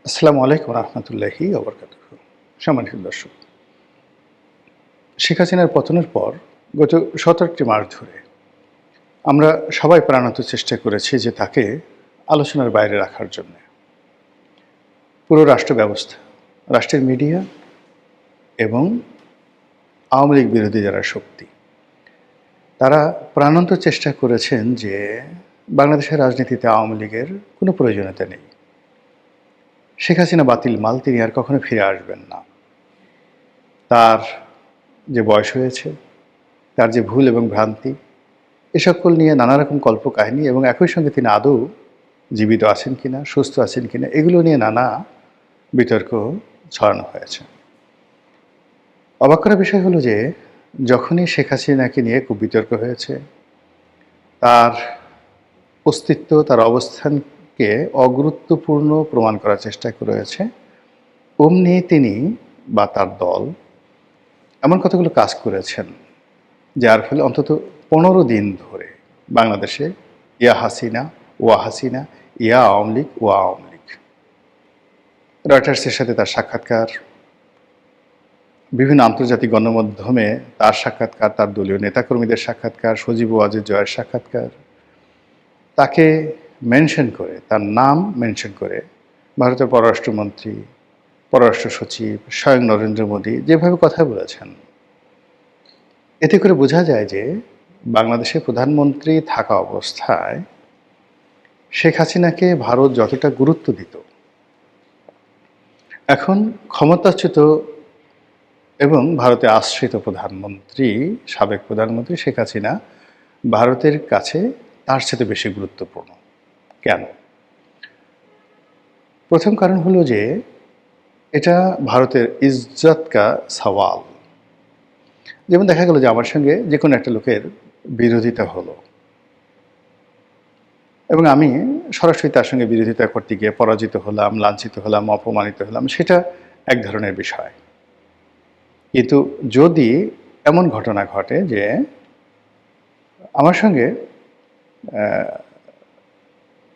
আসসালামু আলাইকুম রহমতুল্লাহি ওবরকাতুহ। সম্মানিত দর্শক, শেখ হাসিনার পতনের পর গত ১৭টি মাস ধরে আমরা সবাই প্রাণান্ত চেষ্টা করেছি যে তাকে আলোচনার বাইরে রাখার জন্য। পুরো রাষ্ট্র ব্যবস্থা, রাষ্ট্রের মিডিয়া এবং আওয়ামী লীগ বিরোধী যারা শক্তি, তারা প্রাণান্ত চেষ্টা করেছেন যে বাংলাদেশের রাজনীতিতে আওয়ামী লীগের কোনো প্রয়োজনীয়তা নেই। শেখ হাসিনা বাতিল মাল, তিনি আর কখনো ফিরে আসবেন না। তার যে বয়স হয়েছে, তার যে ভুল এবং ভ্রান্তি, এ সকল নিয়ে নানা রকম কল্পকাহিনী এবং একই সঙ্গে তিনি আদৌ জীবিত আছেন কিনা, সুস্থ আছেন কিনা, এগুলো নিয়ে নানা বিতর্ক ছড়ানো হয়েছে। অবাক করা বিষয় হলো যে যখনই শেখ হাসিনাকে নিয়ে খুব বিতর্ক হয়েছে, তার অস্তিত্ব, তার অবস্থানকে অগুরুত্বপূর্ণ প্রমাণ করার চেষ্টা করেছে, অমনি তিনি বা তার দল এমন কতগুলো কাজ করেছেন যার ফলে অন্তত ১৫ দিন ধরে বাংলাদেশে ইয়া হাসিনা, ওয়া হাসিনা, ইয়া আওয়ামী লীগ, ওয়া আওয়ামী লীগ। রয়টার্সের সাথে তার সাক্ষাৎকার, বিভিন্ন আন্তর্জাতিক গণমাধ্যমে তার সাক্ষাৎকার, তার দলীয় নেতাকর্মীদের সাক্ষাৎকার, সজীব ওয়াজেদ জয়ের সাক্ষাৎকার, তাকে মেনশন করে, তার নাম মেনশন করে ভারতের পররাষ্ট্রমন্ত্রী, পররাষ্ট্র সচিব, স্বয়ং নরেন্দ্র মোদী যেভাবে কথা বলেছেন, এতে করে বোঝা যায় যে বাংলাদেশের প্রধানমন্ত্রী থাকা অবস্থায় শেখ হাসিনাকে ভারত যতটা গুরুত্ব দিত, এখন ক্ষমতাচ্যুত এবং ভারতে আশ্রিত প্রধানমন্ত্রী, সাবেক প্রধানমন্ত্রী শেখ হাসিনা ভারতের কাছে তার সাথে বেশি গুরুত্বপূর্ণ। কেন? প্রথম কারণ হলো যে এটা ভারতের ইজ্জত কা সওয়াল। যেমন দেখা গেল যে আমার সঙ্গে যে কোনো একটা লোকের বিরোধিতা হলো এবং আমি সরাসরি তার সঙ্গে বিরোধিতা করতে গিয়ে পরাজিত হলাম, লাঞ্ছিত হলাম, অপমানিত হলাম, সেটা এক ধরনের বিষয়। কিন্তু যদি এমন ঘটনা ঘটে যে আমার সঙ্গে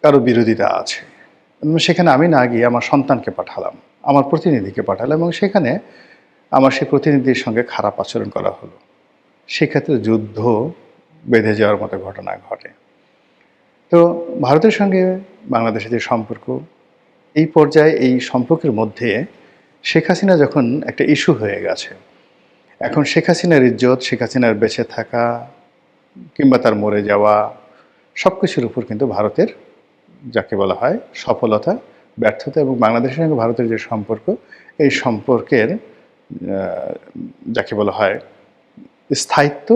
কারো বিরোধিতা আছে এবং সেখানে আমি না গিয়ে আমার সন্তানকে পাঠালাম, আমার প্রতিনিধিকে পাঠালাম এবং সেখানে আমার সেই প্রতিনিধির সঙ্গে খারাপ আচরণ করা হলো, সেক্ষেত্রে যুদ্ধ বেঁধে যাওয়ার মতো ঘটনা ঘটে। তো ভারতের সঙ্গে বাংলাদেশের যে সম্পর্ক, এই পর্যায়ে এই সম্পর্কের মধ্যে শেখ হাসিনা যখন একটা ইস্যু হয়ে গেছে, এখন শেখ হাসিনার ইজ্জত, শেখ হাসিনার বেঁচে থাকা কিংবা তার মরে যাওয়া, সব কিছুর উপর কিন্তু ভারতের, যাকে বলা হয় সফলতা, ব্যর্থতা এবং বাংলাদেশের সঙ্গে ভারতের যে সম্পর্ক, এই সম্পর্কের যাকে বলা হয় স্থায়িত্ব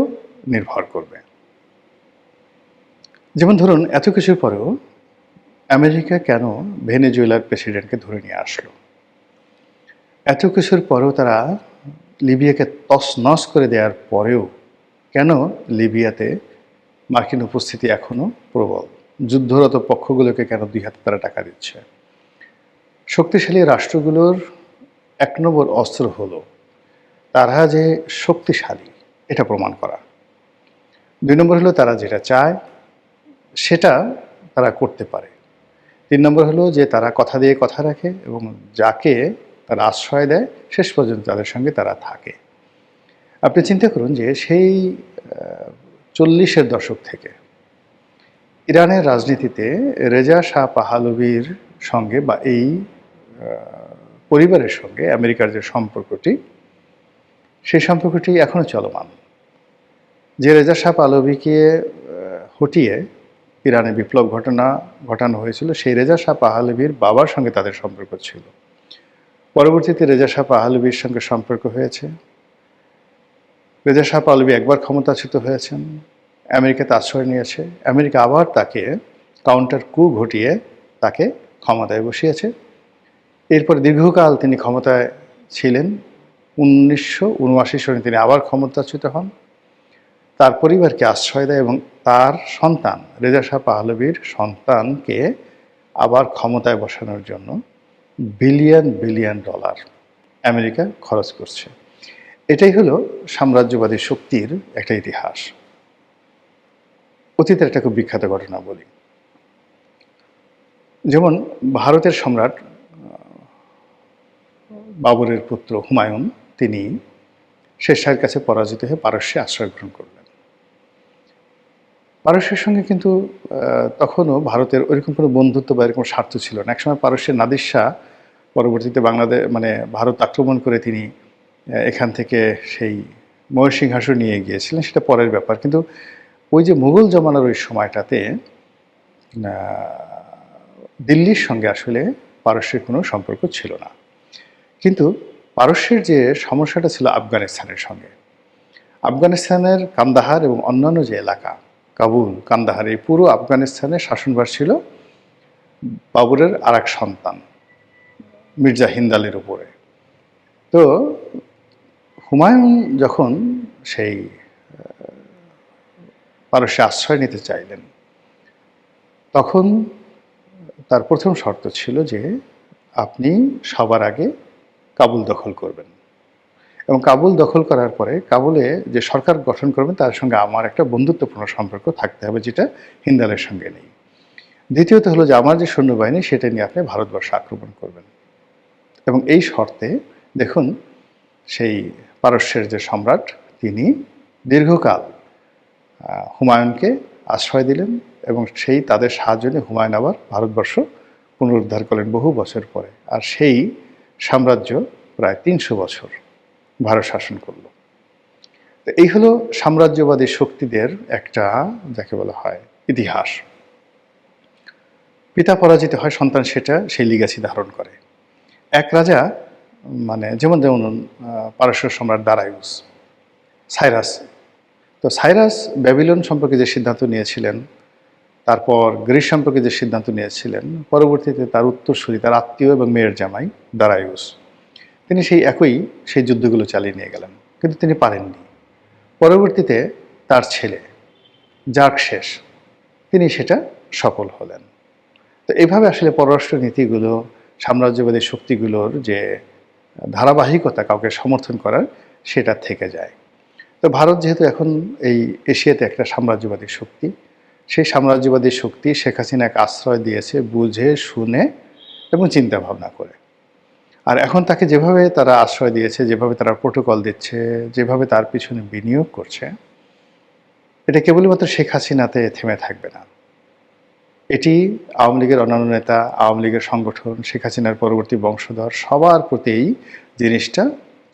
নির্ভর করবে। যেমন ধরুন, এত কিছুর পরেও আমেরিকা কেন ভেনেজুয়েলার প্রেসিডেন্টকে ধরে নিয়ে আসলো? এত কিছুর পরেও তারা লিবিয়াকে তছনছ করে দেওয়ার পরেও কেন লিবিয়াতে মার্কিন উপস্থিতি এখনও প্রবল? যুদ্ধরত পক্ষগুলোকে কেন দুই হাতে তারা টাকা দিচ্ছে? শক্তিশালী রাষ্ট্রগুলোর ১ নম্বর অস্ত্র হলো তারা যে শক্তিশালী এটা প্রমাণ করা। ২ নম্বর হলো তারা যেটা চায় সেটা তারা করতে পারে। ৩ নম্বর হলো যে তারা কথা দিয়ে কথা রাখে এবং যাকে তারা আশ্রয় দেয় শেষ পর্যন্ত তাদের সঙ্গে তারা থাকে। আপনি চিন্তা করুন যে সেই ৪০-এর দশক থেকে ইরানের রাজনীতিতে রেজা শাহ পাহলভির সঙ্গে বা এই পরিবারের সঙ্গে আমেরিকার যে সম্পর্কটি, সেই সম্পর্কটি এখনও চলমান। যে রেজা শাহ পাহলভিকে হটিয়ে ইরানে বিপ্লব ঘটানো হয়েছিল, সেই রেজা শাহ পাহলভির বাবার সঙ্গে তাদের সম্পর্ক ছিল। পরবর্তীতে রেজা শাহ পাহলভির সঙ্গে সম্পর্ক হয়েছে। রেজা শাহ পাহলভি একবার ক্ষমতাচ্যুত হয়েছেন, আমেরিকাতে আশ্রয় নিয়েছে, আমেরিকা আবার তাকে কাউন্টার কু ঘটিয়ে তাকে ক্ষমতায় বসিয়েছে। এরপরে দীর্ঘকাল তিনি ক্ষমতায় ছিলেন। ১৯৭৯ সনে তিনি আবার ক্ষমতাচ্যুত হন, তার পরিবারকে আশ্রয় দেয় এবং তার সন্তান রেজা শাহ পাহলভির সন্তানকে আবার ক্ষমতায় বসানোর জন্য বিলিয়ন বিলিয়ন ডলার আমেরিকা খরচ করছে। এটাই হলো সাম্রাজ্যবাদী শক্তির একটা ইতিহাস। অতীতের একটা খুব বিখ্যাত ঘটনা বলি। যেমন ভারতের সম্রাট বাবরের পুত্র হুমায়ুন তিনি শের শাহের কাছে পরাজিত হয়ে পারস্যে আশ্রয় গ্রহণ করলেন। পারস্যের সঙ্গে কিন্তু তখনও ভারতের ওইরকম কোনো বন্ধুত্ব বা এরকম স্বার্থ ছিল না। একসময় পারস্যের নাদির শাহ পরবর্তীতে মানে ভারত আক্রমণ করে তিনি এখান থেকে সেই ময়ূর সিংহাসন নিয়ে গিয়েছিলেন, সেটা পরের ব্যাপার। কিন্তু ওই যে মুঘল জমানার ওই সময়টাতে দিল্লির সঙ্গে আসলে পারস্যের কোনো সম্পর্ক ছিল না। কিন্তু পারস্যের যে সমস্যাটা ছিল আফগানিস্তানের সঙ্গে, আফগানিস্তানের কান্দাহার এবং অন্যান্য যে এলাকা কাবুল, কান্দাহার, এই পুরো আফগানিস্তানের শাসনভার ছিল বাবরের আর এক সন্তান মির্জা হিন্দালের উপরে। তো হুমায়ুন যখন সেই পারস্যে আশ্রয় নিতে চাইলেন, তখন তার প্রথম শর্ত ছিল যে আপনি সবার আগে কাবুল দখল করবেন, এবং কাবুল দখল করার পরে কাবুলে যে সরকার গঠন করবেন তার সঙ্গে আমার একটা বন্ধুত্বপূর্ণ সম্পর্ক থাকতে হবে, যেটা হিন্দালের সঙ্গে নেই। দ্বিতীয়ত হলো যে আমার যে সৈন্যবাহিনী সেটা নিয়ে আপনি ভারতবর্ষ আক্রমণ করবেন। এবং এই শর্তে দেখুন সেই পারস্যের যে সম্রাট তিনি দীর্ঘকাল হুমায়ুনকে আশ্রয় দিলেন, এবং সেই তাদের সাহায্য নিয়ে হুমায়ুন আবার ভারতবর্ষ পুনরুদ্ধার করলেন বহু বছর পরে। আর সেই সাম্রাজ্য প্রায় ৩০০ বছর ভারত শাসন করল। তো এই হলো সাম্রাজ্যবাদী শক্তিদের একটা, যাকে বলা হয়, ইতিহাস। পিতা পরাজিত হয়, সন্তান সেই লিগাসি ধারণ করে। এক রাজা, মানে যেমন পারস্য সম্রাট দারায়ুস, সাইরাস। তো সাইরাস ব্যাবিলন সম্পর্কে যে সিদ্ধান্ত নিয়েছিলেন, তারপর গ্রিস সম্পর্কে যে সিদ্ধান্ত নিয়েছিলেন, পরবর্তীতে তার উত্তরসূরি, তার আত্মীয় এবং মেয়ের জামাই দারায়ুস, তিনি সেই যুদ্ধগুলো চালিয়ে নিয়ে গেলেন, কিন্তু তিনি পারেননি। পরবর্তীতে তার ছেলে জার্কশেস তিনি সেটা সফল হলেন। তো এইভাবে আসলে পররাষ্ট্র নীতিগুলো, সাম্রাজ্যবাদী শক্তিগুলোর যে ধারাবাহিকতা কাউকে সমর্থন করার, সেটা থেকে যায়। তো ভারত যেহেতু এখন এই এশিয়াতে একটা সাম্রাজ্যবাদী শক্তি, সেই সাম্রাজ্যবাদী শক্তি শেখ হাসিনাকে আশ্রয় দিয়েছে বুঝে শুনে এবং চিন্তা ভাবনা করে। আর এখন তাকে যেভাবে তারা আশ্রয় দিয়েছে, যেভাবে তারা প্রোটোকল দিচ্ছে, যেভাবে তার পিছনে বিনিয়োগ করছে, এটা কেবলমাত্র শেখ হাসিনাতে থেমে থাকবে না। এটি আওয়ামী লীগের অন্যান্য নেতা, আওয়ামী লীগের সংগঠন, শেখ হাসিনার পরবর্তী বংশধর সবার প্রতি এই জিনিসটা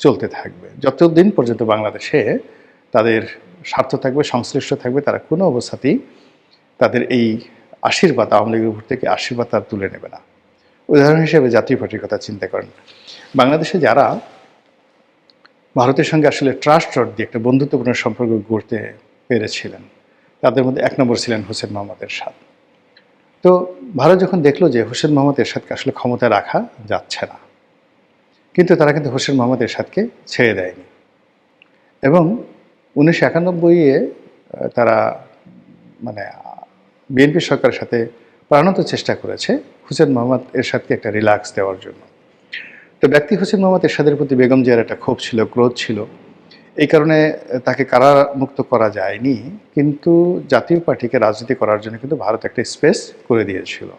চলতে থাকবে। যতদিন পর্যন্ত বাংলাদেশে তাদের স্বার্থ থাকবে, সংশ্লিষ্ট থাকবে, তারা কোনো অবস্থাতেই তাদের এই আশীর্বাদ, আওয়ামী লীগের উপর থেকে আশীর্বাদ তার তুলে নেবে না। উদাহরণ হিসেবে জাতীয় পার্টির কথা চিন্তা করেন। বাংলাদেশে যারা ভারতের সঙ্গে আসলে ট্রাস্ট দিয়ে একটা বন্ধুত্বপূর্ণ সম্পর্ক গড়তে পেরেছিলেন, তাদের মধ্যে এক নম্বর ছিলেন হোসেন মোহাম্মদ এরশাদ। তো ভারত যখন দেখলো যে হোসেন মোহাম্মদ এরশাদকে আসলে ক্ষমতায় রাখা যাচ্ছে না, কিন্তু তারা কিন্তু হোসেন মোহাম্মদ এরশাদকে ছেড়ে দেয়নি, এবং 1991-এ তারা মানে বিএনপি সরকারের সাথে প্রাণান্ত চেষ্টা করেছে হোসেন মোহাম্মদ এরশাদকে একটা রিল্যাক্স দেওয়ার জন্য। তো ব্যক্তি হোসেন মোহাম্মদ এরশাদের প্রতি বেগম জিয়ার একটা ক্ষোভ ছিল, ক্রোধ ছিল, এই কারণে তাকে কারামুক্ত করা যায়নি। কিন্তু জাতীয় পার্টিকে রাজনীতি করার জন্য কিন্তু ভারত একটা স্পেস করে দিয়েছিল,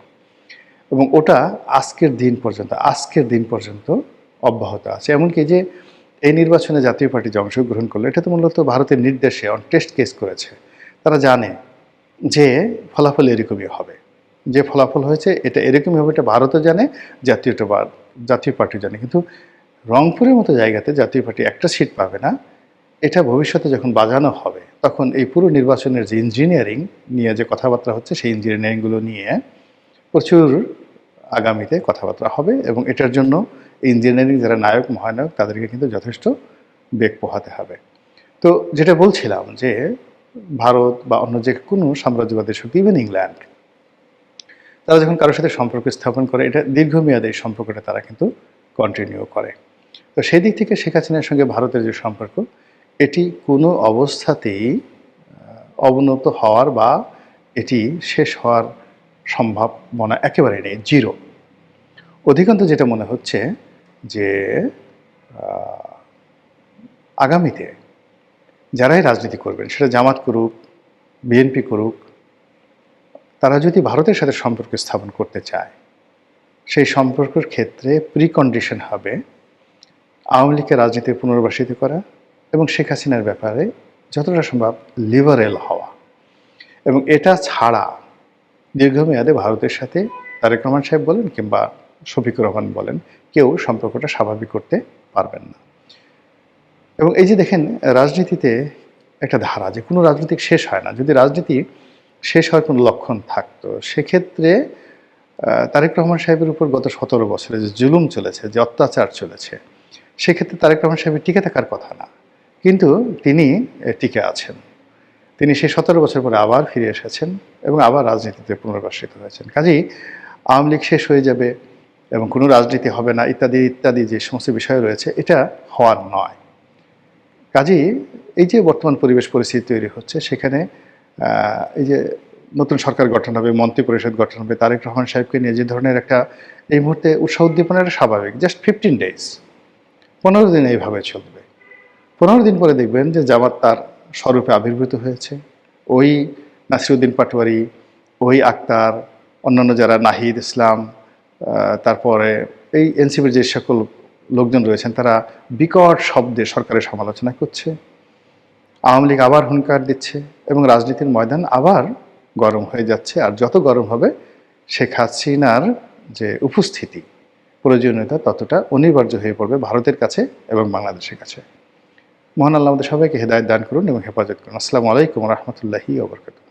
এবং ওটা আজকের দিন পর্যন্ত অব্যাহত আছে। এমনকি যে এই নির্বাচনে জাতীয় পার্টি যে অংশগ্রহণ করলো, এটা তো মূলত ভারতের নির্দেশে অন টেস্ট কেস করেছে। তারা জানে যে ফলাফল এরকমই হবে, যে ফলাফল হয়েছে এটা এরকমই হবে, এটা ভারতও জানে, জাতীয় পার্টি জানে। কিন্তু রংপুরের মতো জায়গাতে জাতীয় পার্টি একটা সিট পাবে না, এটা ভবিষ্যতে যখন বাজানো হবে তখন এই পুরো নির্বাচনের যে ইঞ্জিনিয়ারিং নিয়ে যে কথাবার্তা হচ্ছে, সেই ইঞ্জিনিয়ারিংগুলো নিয়ে প্রচুর আগামীতে কথাবার্তা হবে, এবং এটার জন্য ইঞ্জিনিয়ারিং যারা নায়ক মহানায়ক তাদেরকে কিন্তু যথেষ্ট বেগ পোহাতে হবে। তো যেটা বলছিলাম যে ভারত বা অন্য যে কোনো সাম্রাজ্যবাদী শক্তি, ইভেন ইংল্যান্ড, তারা যখন কারোর সাথে সম্পর্ক স্থাপন করে, এটা দীর্ঘমেয়াদী এই সম্পর্কটা তারা কিন্তু কন্টিনিউ করে। তো সেই দিক থেকে শেখ হাসিনার সঙ্গে ভারতের যে সম্পর্ক, এটি কোনো অবস্থাতেই অবনত হওয়ার বা এটি শেষ হওয়ার সম্ভাবনা একেবারে নেই, জিরো। অধিকাংশ যেটা মনে হচ্ছে যে আগামীতে যারাই রাজনীতি করবেন, সেটা জামাত করুক, বিএনপি করুক, তারা যদি ভারতের সাথে সম্পর্ক স্থাপন করতে চায়, সেই সম্পর্কের ক্ষেত্রে প্রিকন্ডিশন হবে আওয়ামী লীগকে রাজনীতি পুনর্বাসিত করা এবং শেখ হাসিনার ব্যাপারে যতটা সম্ভব লিবারেল হওয়া। এবং এটা ছাড়া দীর্ঘমেয়াদে ভারতের সাথে তারেক রহমান সাহেব বলেন কিংবা শফিকুর রহমান বলেন, কেউ সম্পর্কটা স্বাভাবিক করতে পারবেন না। এবং এই যে দেখেন, রাজনীতিতে একটা ধারা যে কোনো রাজনৈতিক শেষ হয় না। যদি রাজনীতি শেষ হওয়ার কোনো লক্ষণ থাকতো, সেক্ষেত্রে তারেক রহমান সাহেবের উপর গত 17 বছরে যে জুলুম চলেছে, যে অত্যাচার চলেছে, সেক্ষেত্রে তারেক রহমান সাহেবের টিকে থাকার কথা না, কিন্তু তিনি টিকে আছেন। তিনি সেই 17 বছর পরে আবার ফিরে এসেছেন এবং আবার রাজনীতিতে পুনর্বাসিত হয়েছেন। কাজেই আওয়ামী লীগ শেষ হয়ে যাবে এবং কোনো রাজনীতি হবে না ইত্যাদি ইত্যাদি যে সমস্ত বিষয় রয়েছে, এটা হওয়ার নয়। কাজেই এই যে বর্তমান পরিবেশ পরিস্থিতি তৈরি হচ্ছে, সেখানে এই যে নতুন সরকার গঠন হবে, মন্ত্রী পরিষদ গঠন হবে, তারেক রহমান সাহেবকে নিয়ে যে ধরনের একটা এই মুহূর্তে উৎসাহ উদ্দীপনাটা স্বাভাবিক। জাস্ট 15 ডেজ, 15 দিন এইভাবে চলবে। 15 দিন পরে দেখবেন যে জামাত তার স্বরূপে আবির্ভূত হয়েছে। ওই নাসিরউদ্দিন পাটোয়ারি, ওই আক্তার, অন্যান্য যারা নাহিদ ইসলাম, তারপরে এই এনসিপির যে সকল লোকজন রয়েছেন, তারা বিকট শব্দে সরকারের সমালোচনা করছে। আওয়ামী লীগ আবার হুঙ্কার দিচ্ছে এবং রাজনীতির ময়দান আবার গরম হয়ে যাচ্ছে। আর যত গরম হবে, শেখ হাসিনার যে উপস্থিতি, প্রয়োজনীয়তা ততটা অনিবার্য হয়ে পড়বে ভারতের কাছে এবং বাংলাদেশের কাছে। মহান আল্লাহ আমাদের সবাইকে হেদায়েত দান করুন এবং হেফাজত করুন। আসসালামু আলাইকুম ওয়া রাহমাতুল্লাহি ওয়া বারাকাতুহু।